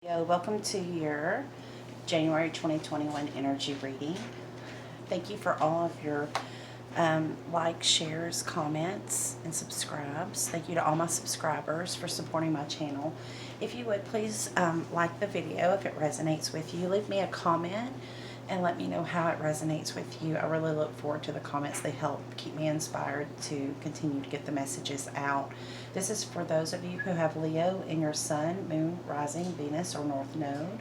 Welcome to your January 2021 energy reading. Thank you for all of your likes, shares, comments, and subscribes. Thank you to all my subscribers for supporting my channel. If you would, please like the video if it resonates with you. Leave me a comment and let me know how it resonates with you. I really look forward to the comments. They help keep me inspired to continue to get the messages out. This is for those of you who have Leo in your sun, moon, rising, Venus, or north node.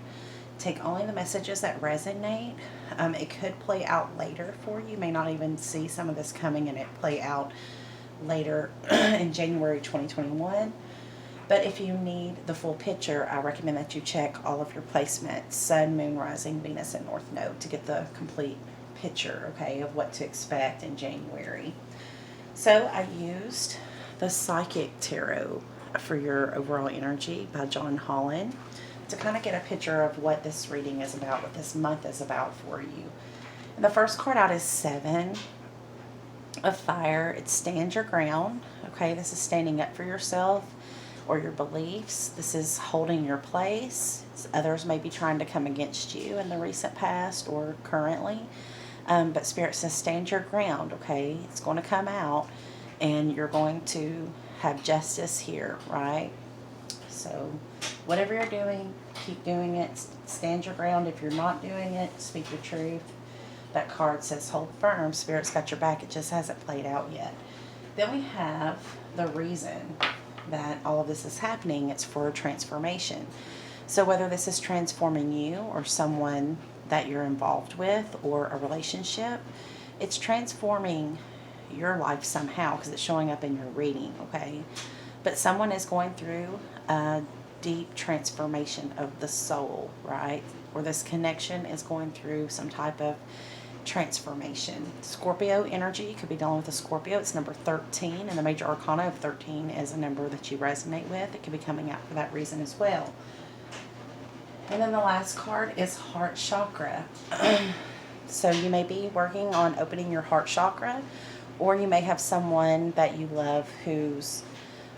Take only the messages that resonate. It could play out later for you. You may not even see some of this coming and it play out later in January 2021. But if you need the full picture, I recommend that you check all of your placements, Sun, Moon, Rising, Venus, and North Node to get the complete picture, okay, of what to expect in January. So I used the Psychic Tarot for your overall energy by John Holland to kind of get a picture of what this reading is about, what this month is about for you. And the first card out is 7 of Fire. It's stand your ground, okay, this is standing up for yourself or your beliefs. This is holding your place. Others may be trying to come against you in the recent past or currently. But Spirit says stand your ground, okay? It's going to come out and you're going to have justice here, right? So whatever you're doing, keep doing it. Stand your ground. If you're not doing it, speak your truth. That card says hold firm. Spirit's got your back. It just hasn't played out yet. Then we have the reason that all of this is happening. It's for a transformation. So whether this is transforming you or someone that you're involved with or a relationship, it's transforming your life somehow because it's showing up in your reading, okay? But someone is going through a deep transformation of the soul, right? Or this connection is going through some type of transformation. Scorpio energy, could be dealing with a Scorpio. It's number 13, and the major arcana of 13 is a number that you resonate with. It could be coming out for that reason as well. And then the last card is heart chakra. So you may be working on opening your heart chakra, or you may have someone that you love whose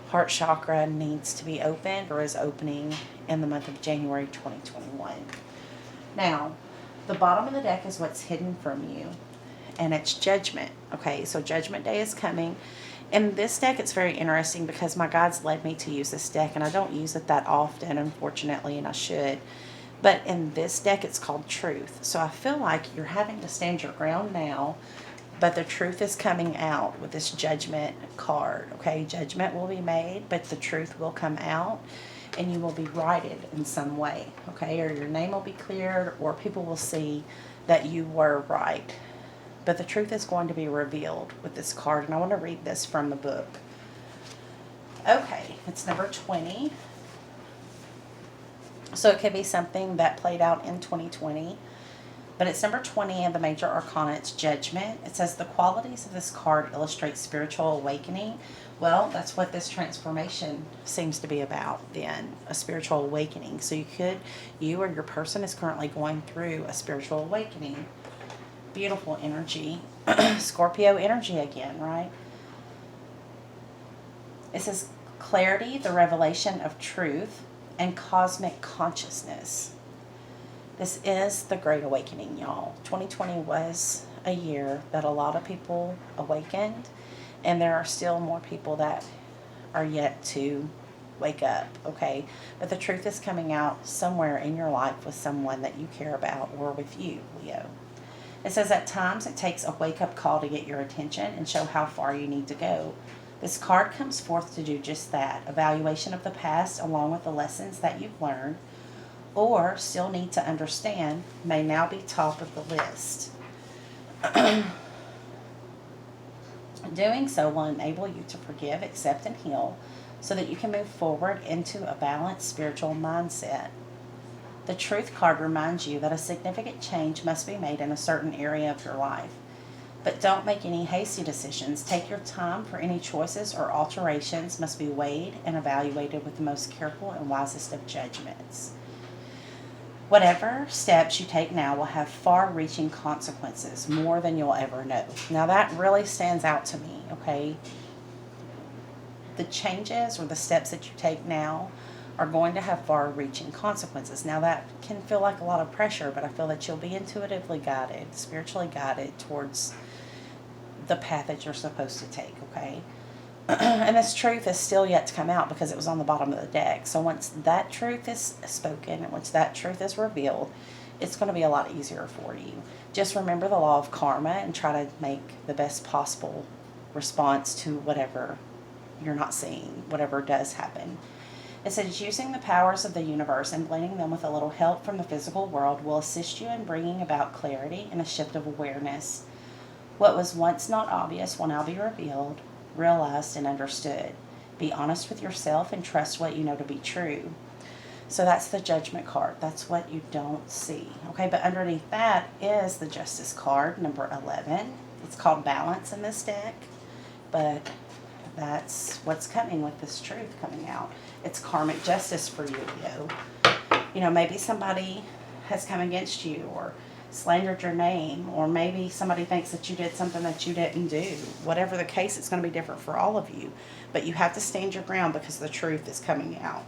heart chakra needs to be opened or is opening in the month of January 2021. Now, the bottom of the deck is what's hidden from you, and it's judgment. Okay, so Judgment Day is coming. In this deck, it's very interesting because my guides led me to use this deck, and I don't use it that often, unfortunately, and I should. But in this deck, it's called Truth. So I feel like you're having to stand your ground now, but the truth is coming out with this Judgment card. Okay, judgment will be made, but the truth will come out. And you will be righted in some way, okay? Or your name will be cleared, or people will see that you were right. But the truth is going to be revealed with this card, and I want to read this from the book. Okay, it's number 20. So it could be something that played out in 2020. But it's number 20 of the major arcana. It's Judgment. It says the qualities of this card illustrate spiritual awakening. Well, that's what this transformation seems to be about then, a spiritual awakening. So you or your person is currently going through a spiritual awakening. Beautiful energy. Scorpio energy again, right? It says clarity, the revelation of truth, and cosmic consciousness. This is the Great Awakening, y'all. 2020 was a year that a lot of people awakened, and there are still more people that are yet to wake up, okay? But the truth is coming out somewhere in your life with someone that you care about or with you, Leo. It says at times it takes a wake-up call to get your attention and show how far you need to go. This card comes forth to do just that, evaluation of the past along with the lessons that you've learned or still need to understand may now be top of the list. Doing so will enable you to forgive, accept, and heal so that you can move forward into a balanced spiritual mindset. The Truth card reminds you that a significant change must be made in a certain area of your life. But don't make any hasty decisions. Take your time, for any choices or alterations must be weighed and evaluated with the most careful and wisest of judgments. Whatever steps you take now will have far-reaching consequences, more than you'll ever know. Now that really stands out to me, okay? The changes or the steps that you take now are going to have far-reaching consequences. Now that can feel like a lot of pressure, but I feel that you'll be intuitively guided, spiritually guided towards the path that you're supposed to take, okay? And this truth is still yet to come out because it was on the bottom of the deck. So once that truth is spoken and once that truth is revealed, it's going to be a lot easier for you. Just remember the law of karma and try to make the best possible response to whatever you're not seeing, whatever does happen. It says, using the powers of the universe and blending them with a little help from the physical world will assist you in bringing about clarity and a shift of awareness. What was once not obvious will now be revealed, realized, and understood. Be honest with yourself and trust what you know to be true. So that's the Judgment card. That's what you don't see. Okay, but underneath that is the Justice card, number 11. It's called Balance in this deck, but that's what's coming with this truth coming out. It's karmic justice for you, Leo. You know, maybe somebody has come against you or slandered your name, or maybe somebody thinks that you did something that you didn't do. Whatever the case, it's going to be different for all of you. But you have to stand your ground because the truth is coming out.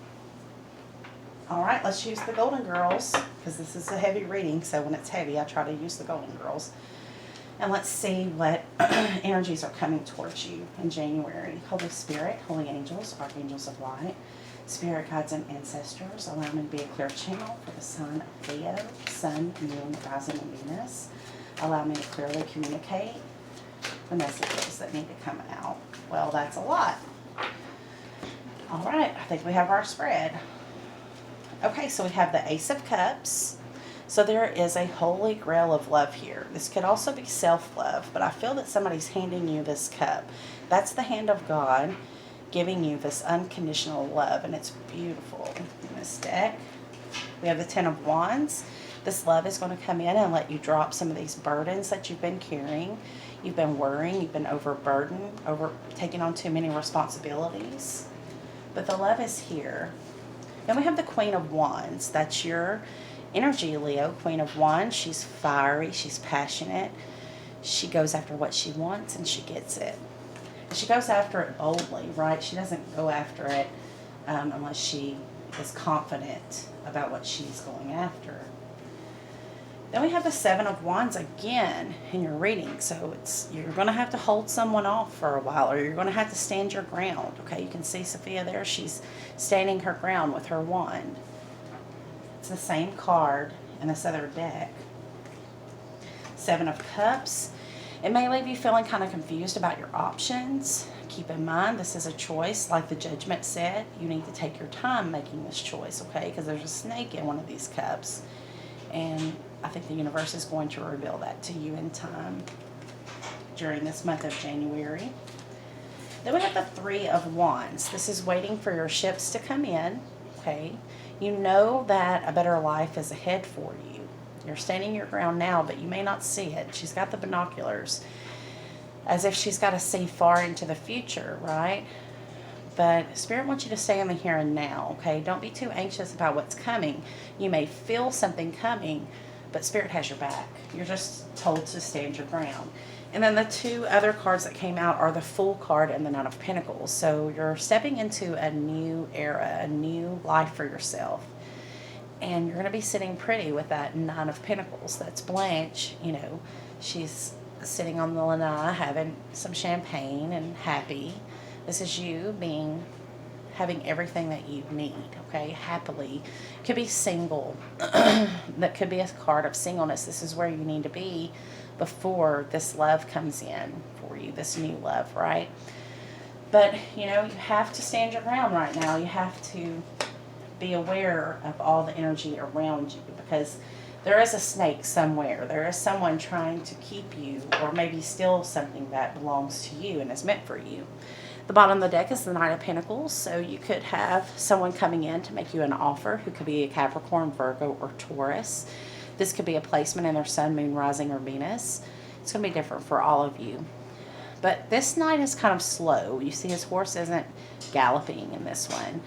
All right, let's use the Golden Girls because this is a heavy reading. So when it's heavy, I try to use the Golden Girls. And let's see what energies are coming towards you in January. Holy Spirit, Holy Angels, Archangels of Light, Spirit Guides and Ancestors, allow me to be a clear channel for the sign of Leo, Sun, Moon, Rising, and Venus. Allow me to clearly communicate the messages that need to come out. Well, that's a lot. All right, I think we have our spread. Okay, so we have the Ace of Cups. So there is a holy grail of love here. This could also be self-love, but I feel that somebody's handing you this cup. That's the hand of God giving you this unconditional love, and it's beautiful in this deck. We have the Ten of Wands. This love is going to come in and let you drop some of these burdens that you've been carrying. You've been worrying, you've been overburdened, taking on too many responsibilities. But the love is here. Then we have the Queen of Wands. That's your energy, Leo. Queen of Wands. She's fiery. She's passionate. She goes after what she wants and she gets it. And she goes after it boldly, right? She doesn't go after it unless she is confident about what she's going after. Then we have the Seven of Wands again in your reading. So you're going to have to hold someone off for a while, or you're going to have to stand your ground. Okay, you can see Sophia there. She's standing her ground with her wand. It's the same card in this other deck. Seven of Cups. It may leave you feeling kind of confused about your options. Keep in mind, this is a choice. Like the Judgment said, you need to take your time making this choice, okay? Because there's a snake in one of these cups. And I think the universe is going to reveal that to you in time during this month of January. Then we have the Three of Wands. This is waiting for your ships to come in, okay? You know that a better life is ahead for you. You're standing your ground now, but you may not see it. She's got the binoculars, as if she's got to see far into the future, right? But Spirit wants you to stay in the here and now, okay? Don't be too anxious about what's coming. You may feel something coming, but Spirit has your back. You're just told to stand your ground. And then the two other cards that came out are the Fool card and the Nine of Pentacles. So you're stepping into a new era, a new life for yourself. And you're going to be sitting pretty with that Nine of Pentacles. That's Blanche. You know, she's sitting on the lanai having some champagne and happy. This is you having everything that you need, okay? Happily. Could be single. That could be a card of singleness. This is where you need to be before this love comes in for you, this new love, right? But, you know, you have to stand your ground right now. You have to be aware of all the energy around you, because there is a snake somewhere. There is someone trying to keep you, or maybe steal something that belongs to you and is meant for you. The bottom of the deck is the Nine of Pentacles, so you could have someone coming in to make you an offer who could be a Capricorn, Virgo, or Taurus. This could be a placement in their Sun, Moon, Rising, or Venus. It's going to be different for all of you. But this knight is kind of slow. You see his horse isn't galloping in this one.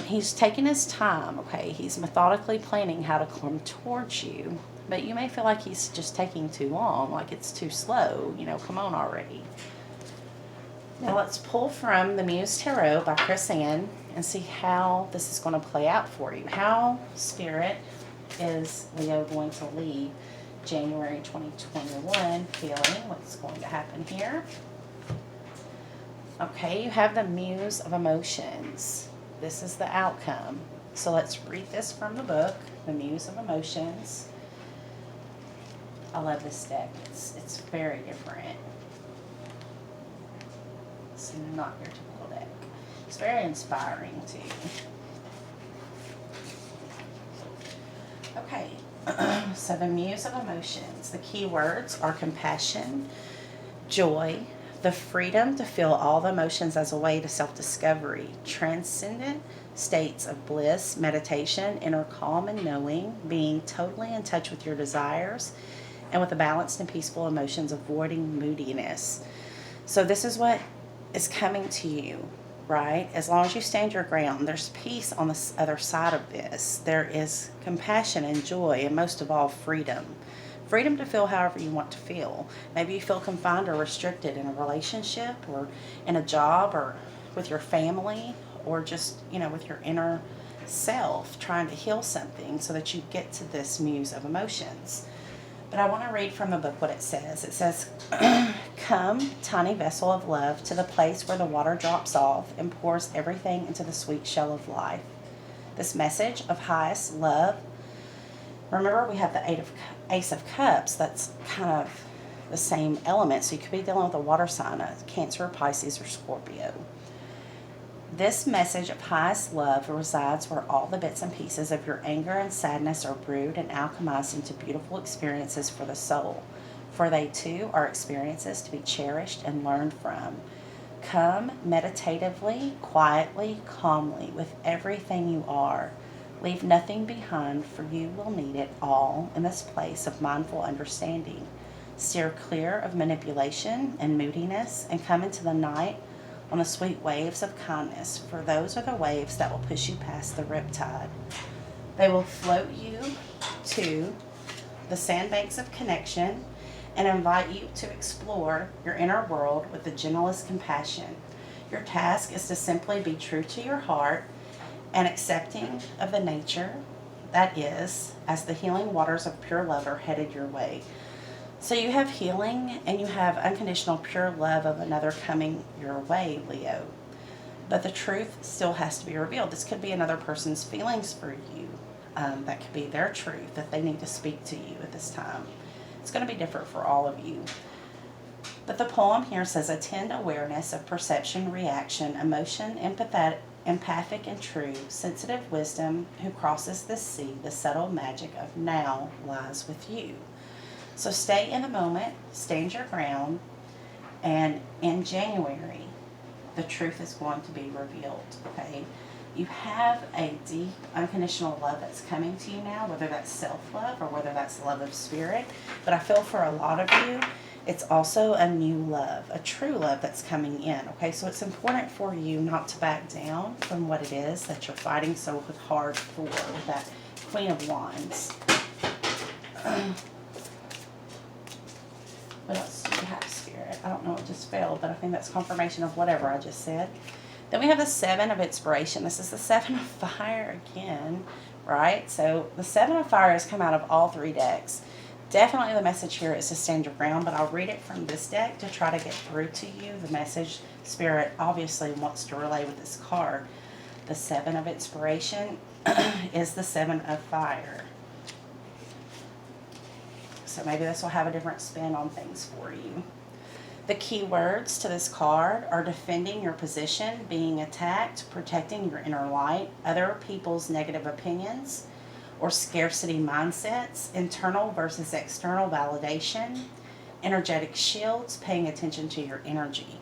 He's taking his time, okay? He's methodically planning how to come towards you. But you may feel like he's just taking too long, like it's too slow. You know, come on already. Now let's pull from the Muse Tarot by Chris Ann and see how this is going to play out for you. How Spirit is Leo going to leave January 2021 feeling? What's going to happen here? Okay, you have the Muse of Emotions. This is the outcome. So let's read this from the book, The Muse of Emotions. I love this deck. It's very different. It's not your typical deck. It's very inspiring too. Okay, so the Muse of Emotions. The key words are compassion, joy, the freedom to feel all the emotions as a way to self-discovery, transcendent states of bliss, meditation, inner calm and knowing, being totally in touch with your desires, and with the balanced and peaceful emotions, avoiding moodiness. So this is what is coming to you, right? As long as you stand your ground, there's peace on the other side of this. There is compassion and joy, and most of all, freedom. Freedom to feel however you want to feel. Maybe you feel confined or restricted in a relationship or in a job or with your family or just, with your inner self trying to heal something so that you get to this Muse of Emotions. But I want to read from the book what it says. It says, come, tiny vessel of love, to the place where the water drops off and pours everything into the sweet shell of life. This message of highest love. Remember, we have the Ace of Cups. That's kind of the same element. So you could be dealing with a water sign, a Cancer, Pisces, or Scorpio. This message of highest love resides where all the bits and pieces of your anger and sadness are brewed and alchemized into beautiful experiences for the soul. For they too are experiences to be cherished and learned from. Come meditatively, quietly, calmly, with everything you are. Leave nothing behind, for you will need it all in this place of mindful understanding. Steer clear of manipulation and moodiness and come into the night on the sweet waves of kindness, for those are the waves that will push you past the riptide. They will float you to the sandbanks of connection and invite you to explore your inner world with the gentlest compassion. Your task is to simply be true to your heart and accepting of the nature that is, as the healing waters of pure love are headed your way. So you have healing and you have unconditional pure love of another coming your way, Leo. But the truth still has to be revealed. This could be another person's feelings for you. That could be their truth that they need to speak to you at this time. It's going to be different for all of you. But the poem here says, attend awareness of perception, reaction, emotion, empathic and true, sensitive wisdom who crosses the sea. The subtle magic of now lies with you. So stay in the moment, stand your ground, and in January, the truth is going to be revealed, okay? You have a deep, unconditional love that's coming to you now, whether that's self-love or whether that's love of spirit. But I feel for a lot of you, it's also a new love, a true love that's coming in, okay? So it's important for you not to back down from what it is that you're fighting so hard for with that Queen of Wands. What else do you have, Spirit? I don't know, it just failed, but I think that's confirmation of whatever I just said. Then we have the Seven of Inspiration. This is the Seven of Fire again, right? So the Seven of Fire has come out of all three decks. Definitely the message here is to stand your ground, but I'll read it from this deck to try to get through to you. The message Spirit obviously wants to relay with this card. The Seven of Inspiration is the Seven of Fire. So maybe this will have a different spin on things for you. The key words to this card are defending your position, being attacked, protecting your inner light, other people's negative opinions or scarcity mindsets, internal versus external validation, energetic shields, paying attention to your energy.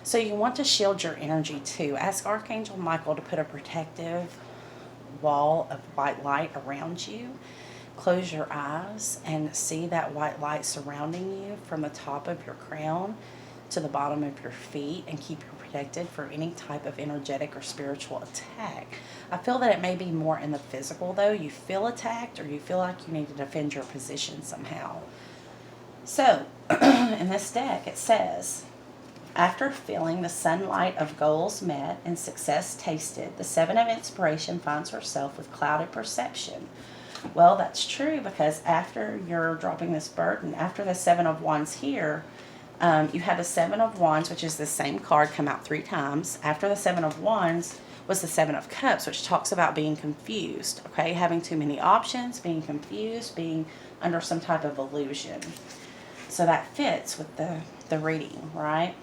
So you want to shield your energy too. Ask Archangel Michael to put a protective wall of white light around you. Close your eyes and see that white light surrounding you from the top of your crown to the bottom of your feet, and keep you protected for any type of energetic or spiritual attack. I feel that it may be more in the physical though. You feel attacked or you feel like you need to defend your position somehow. So in this deck it says, After feeling the sunlight of goals met and success tasted, the Seven of Inspiration finds herself with clouded perception. Well, that's true, because after you're dropping this burden, after the Seven of Wands here, you had the Seven of Wands, which is the same card, come out 3 times. After the Seven of Wands was the Seven of Cups, which talks about being confused, okay? Having too many options, being confused, being under some type of illusion. So that fits with the reading, right?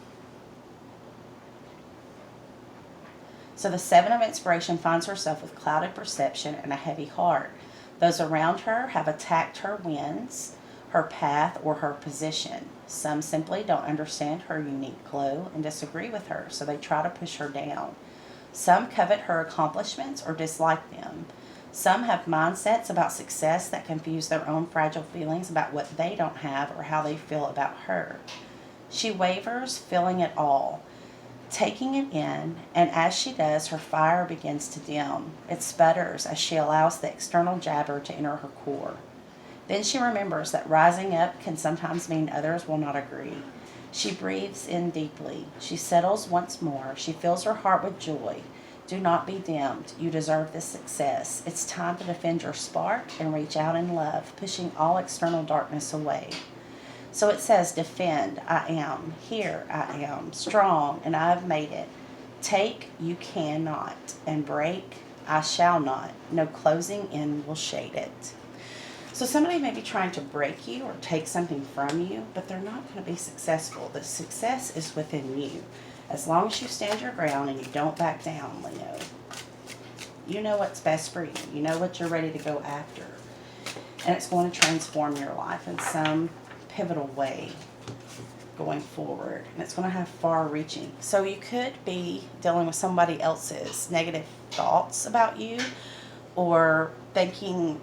So the Seven of Inspiration finds herself with clouded perception and a heavy heart. Those around her have attacked her wins, her path, or her position. Some simply don't understand her unique glow and disagree with her, so they try to push her down. Some covet her accomplishments or dislike them. Some have mindsets about success that confuse their own fragile feelings about what they don't have or how they feel about her. She wavers, feeling it all, taking it in, and as she does, her fire begins to dim. It sputters as she allows the external jabber to enter her core. Then she remembers that rising up can sometimes mean others will not agree. She breathes in deeply. She settles once more. She fills her heart with joy. Do not be dimmed. You deserve this success. It's time to defend your spark and reach out in love, pushing all external darkness away. So it says, defend, I am. Here, I am. Strong, and I have made it. Take, you cannot. And break, I shall not. No closing in will shade it. So somebody may be trying to break you or take something from you, but they're not going to be successful. The success is within you. As long as you stand your ground and you don't back down, Leo, you know what's best for you. You know what you're ready to go after. And it's going to transform your life in some pivotal way going forward. And it's going to have far-reaching. So you could be dealing with somebody else's negative thoughts about you, or thinking,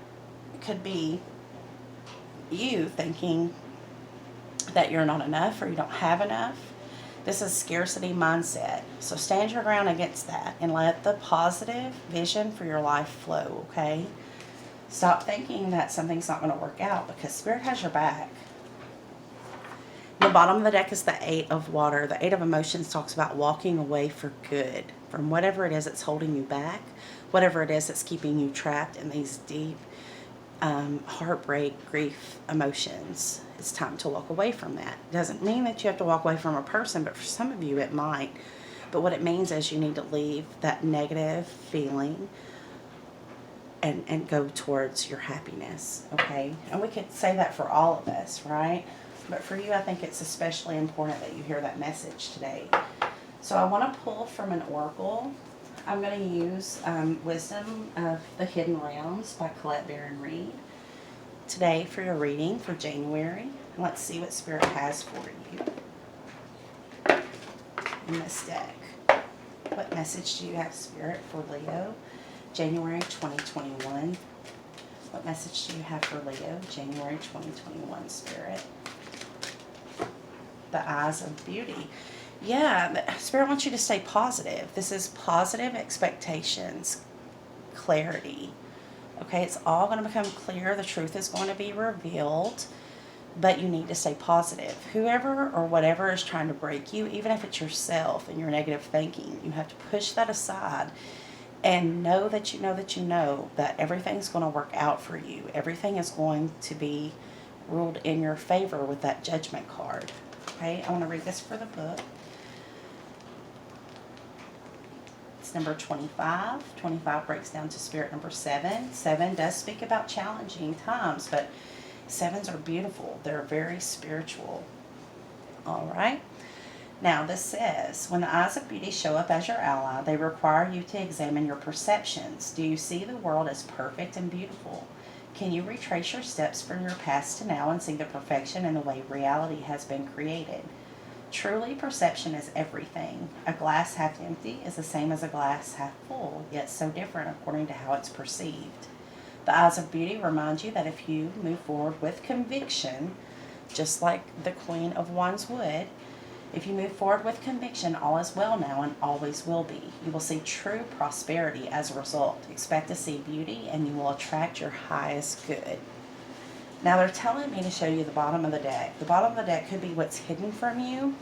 could be you thinking that you're not enough or you don't have enough. This is scarcity mindset. So stand your ground against that and let the positive vision for your life flow, okay? Stop thinking that something's not going to work out, because Spirit has your back. The bottom of the deck is the Eight of Water. The Eight of Emotions talks about walking away for good from whatever it is that's holding you back, whatever it is that's keeping you trapped in these deep heartbreak, grief, emotions. It's time to walk away from that. It doesn't mean that you have to walk away from a person, but for some of you it might. But what it means is you need to leave that negative feeling and go towards your happiness, okay? And we could say that for all of us, right? But for you, I think it's especially important that you hear that message today. So I want to pull from an oracle. I'm going to use Wisdom of the Hidden Realms by Colette Baron Reed today for your reading for January. Let's see what Spirit has for you in this deck. What message do you have, Spirit, for Leo, January 2021? What message do you have for Leo, January 2021, Spirit? The Eyes of Beauty. Yeah, Spirit wants you to stay positive. This is positive expectations, clarity. Okay, it's all going to become clear. The truth is going to be revealed, but you need to stay positive. Whoever or whatever is trying to break you, even if it's yourself and your negative thinking, you have to push that aside and know that you know that you know that everything's going to work out for you. Everything is going to be ruled in your favor with that Judgment card. Okay, I want to read this for the book. It's number 25. 25 breaks down to Spirit number 7. 7 does speak about challenging times, but 7s are beautiful. They're very spiritual. All right. Now this says, when the eyes of beauty show up as your ally, they require you to examine your perceptions. Do you see the world as perfect and beautiful? Can you retrace your steps from your past to now and see the perfection in the way reality has been created? Truly, perception is everything. A glass half empty is the same as a glass half full, yet so different according to how it's perceived. The eyes of beauty remind you that if you move forward with conviction, just like the Queen of Wands would, if you move forward with conviction, all is well now and always will be. You will see true prosperity as a result. Expect to see beauty and you will attract your highest good. Now they're telling me to show you the bottom of the deck. The bottom of the deck could be what's hidden from you,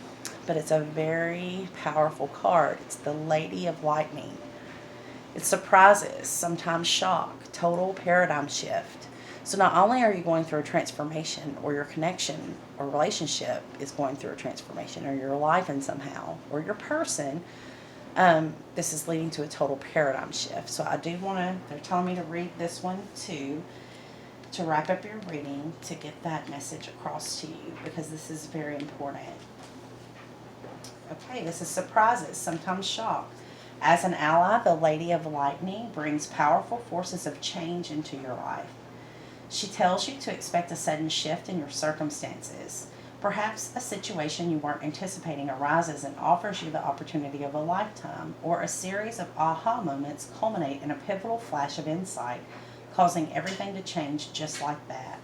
but it's a very powerful card. It's the Lady of Lightning. It surprises, sometimes shock, total paradigm shift. So not only are you going through a transformation, or your connection or relationship is going through a transformation, or your life in somehow, or your person, this is leading to a total paradigm shift. So I do want to, they're telling me to read this one too, to wrap up your reading, to get that message across to you, because this is very important. Okay, this is surprises, sometimes shock. As an ally, the Lady of Lightning brings powerful forces of change into your life. She tells you to expect a sudden shift in your circumstances. Perhaps a situation you weren't anticipating arises and offers you the opportunity of a lifetime, or a series of aha moments culminate in a pivotal flash of insight, causing everything to change just like that.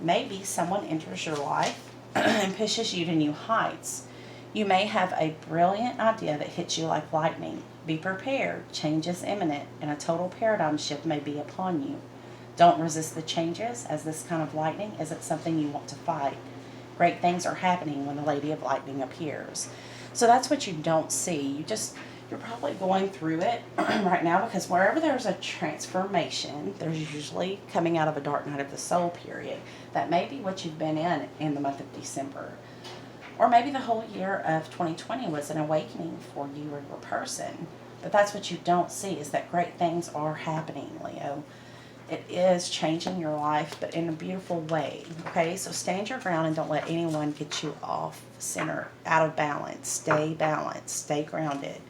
Maybe someone enters your life and pushes you to new heights. You may have a brilliant idea that hits you like lightning. Be prepared. Change is imminent, and a total paradigm shift may be upon you. Don't resist the changes, as this kind of lightning isn't something you want to fight. Great things are happening when the Lady of Lightning appears. So that's what you don't see. You're probably going through it right now, because wherever there's a transformation, there's usually coming out of a dark night of the soul period. That may be what you've been in the month of December. Or maybe the whole year of 2020 was an awakening for you or your person. But that's what you don't see, is that great things are happening, Leo. It is changing your life, but in a beautiful way. Okay, so stand your ground and don't let anyone get you off center, out of balance. Stay balanced, stay grounded.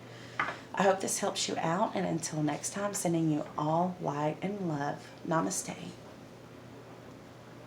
I hope this helps you out, and until next time, sending you all light and love. Namaste.